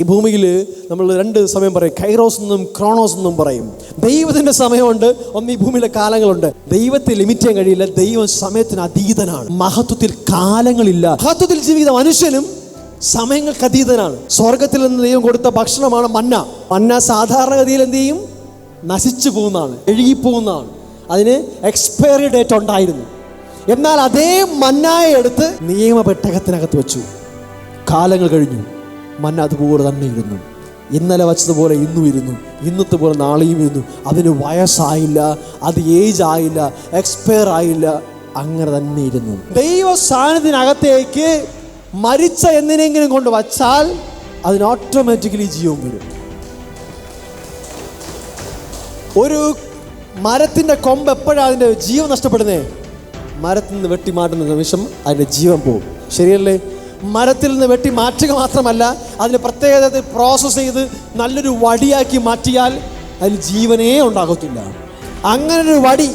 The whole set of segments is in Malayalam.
ഈ ഭൂമിയിൽ നമ്മൾ രണ്ട് സമയം പറയും, കൈറോസ് എന്നും ക്രോണോസ് എന്നും പറയും. ദൈവത്തിൻ്റെ സമയമുണ്ട്, ഒന്ന് ഈ ഭൂമിയിലെ കാലങ്ങളുണ്ട്. ദൈവത്തെ ലിമിറ്റ് ചെയ്യാൻ കഴിയില്ല. ദൈവം സമയത്തിന് അതീതനാണ്. മഹത്വത്തിൽ കാലങ്ങളില്ല. മഹത്വത്തിൽ ജീവിക്കുന്ന മനുഷ്യനും സമയങ്ങൾക്ക് അതീതനാണ്. സ്വർഗത്തിൽ നിന്ന് ദൈവം കൊടുത്ത ഭക്ഷണമാണ് മന്ന. മന്ന സാധാരണഗതിയിൽ എന്ത് ചെയ്യും? നശിച്ചു പോകുന്നതാണ്, എഴുകിപ്പോകുന്നതാണ്. അതിന് എക്സ്പയറി ഡേറ്റ് ഉണ്ടായിരുന്നു. എന്നാൽ അതേ മന്നായെ എടുത്ത് നിയമപെട്ടകത്തിനകത്ത് വെച്ചു. കാലങ്ങൾ കഴിഞ്ഞു, മന്ന അതുപോലെ തന്നെ ഇരുന്നു. ഇന്നലെ വച്ചതുപോലെ ഇന്നും ഇരുന്നു, ഇന്നത്തെ പോലെ നാളെയും ഇരുന്നു. അതിന് വയസ്സായില്ല, അത് ഏജ് ആയില്ല, എക്സ്പയർ ആയില്ല, അങ്ങനെ തന്നെ ഇരുന്നു. ദൈവ സാന്നിധ്യത്തിനകത്തേക്ക് മരിച്ച എന്തിനെങ്കിലും കൊണ്ട് വച്ചാൽ അതിന് ഓട്ടോമാറ്റിക്കലി ജീവൻ വരും. ഒരു മരത്തിൻ്റെ കൊമ്പ് എപ്പോഴാണ് അതിൻ്റെ ജീവൻ നഷ്ടപ്പെടുന്നത്? മരത്തിൽ നിന്ന് വെട്ടി മാറ്റുന്ന നിമിഷം അതിൻ്റെ ജീവൻ പോകും. ശരിയല്ലേ? മരത്തിൽ നിന്ന് വെട്ടി മാറ്റുക മാത്രമല്ല, അതിന് പ്രത്യേകത പ്രോസസ്സ് ചെയ്ത് നല്ലൊരു വടിയാക്കി മാറ്റിയാൽ അതിൽ ജീവനേ ഉണ്ടാകത്തില്ല. അങ്ങനൊരു വടി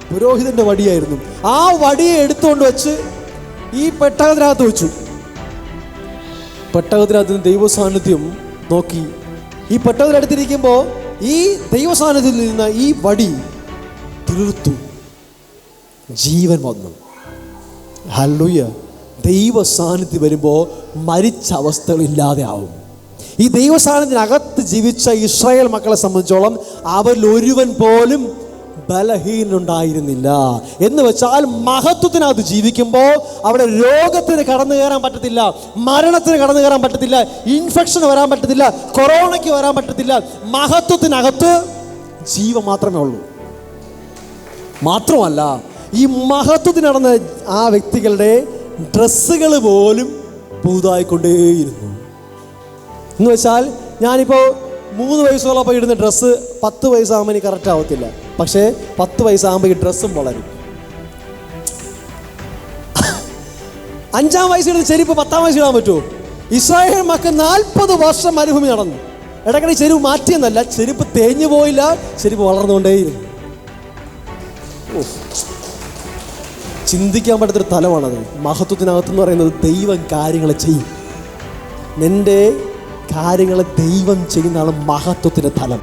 പുരോഹിതൻ്റെ വടിയായിരുന്നു. ആ വടിയെ എടുത്തുകൊണ്ട് വെച്ച് ഈ പെട്ടകത്തിനകത്ത് വെച്ചു. പെട്ടകത്തിനകത്ത് ദൈവ സാന്നിധ്യം നോക്കി. ഈ പെട്ടകത്തിനടുത്തിരിക്കുമ്പോൾ ഈ ദൈവ സാന്നിധ്യത്തിൽ നിന്ന് ഈ വടി തീർത്തു, ജീവൻ വന്നു. ഹല്ലേലൂയ. ദൈവ സാന്നിധ്യം വരുമ്പോൾ മരിച്ച അവസ്ഥകൾ ഇല്ലാതെ ആവും. ഈ ദൈവ സാന്നിധ്യത്തിനകത്ത് ജീവിച്ച ഇസ്രായേൽ മക്കളെ സംബന്ധിച്ചോളം അവരിൽ ഒരുവൻ പോലും ബലഹീനുണ്ടായിരുന്നില്ല. എന്ന് വെച്ചാൽ മഹത്വത്തിനകത്ത് ജീവിക്കുമ്പോൾ അവിടെ രോഗത്തിന് കടന്നു കയറാൻ പറ്റത്തില്ല, മരണത്തിന് കടന്നു കയറാൻ പറ്റത്തില്ല, ഇൻഫെക്ഷൻ വരാൻ പറ്റത്തില്ല, കൊറോണയ്ക്ക് വരാൻ പറ്റത്തില്ല. മഹത്വത്തിനകത്ത് ജീവൻ മാത്രമേ ഉള്ളൂ. മാത്രമല്ല, ഈ മഹത്വത്തിന് നടന്ന ആ വ്യക്തികളുടെ ഡ്രസ്സുകൾ പോലും പുതുതായിക്കൊണ്ടേയിരുന്നു. എന്ന് വെച്ചാൽ ഞാനിപ്പോൾ 3 വയസ്സുള്ളപ്പോൾ ഇടുന്ന ഡ്രസ്സ് 10 വയസ്സാകുമ്പോൾ എനിക്ക് കറക്റ്റ് ആവത്തില്ല. പക്ഷേ 10 വയസ്സാകുമ്പോൾ ഈ ഡ്രസ്സും വളരും. 5-ാം വയസ്സിടുന്ന ചെരുപ്പ് 10-ാം വയസ്സിൽ ഇടാൻ പറ്റുമോ? ഇസ്രായേൽ മക്കൾ 40 വർഷം മരുഭൂമി നടന്നു. ഇടയ്ക്കിടെ ചെരുപ്പ് മാറ്റിയെന്നല്ല, ചെരുപ്പ് തേഞ്ഞു പോയില്ല, ചെരുപ്പ് വളർന്നുകൊണ്ടേയിരുന്നു. ചിന്തിക്കാൻ പറ്റാത്തൊരു തലമാണത്. മഹത്വത്തിനകത്തെന്ന് പറയുന്നത് ദൈവം കാര്യങ്ങൾ ചെയ്യും. നിൻ്റെ കാര്യങ്ങളെ ദൈവം ചെയ്യുന്നതാണ് മഹത്വത്തിൻ്റെ തലം.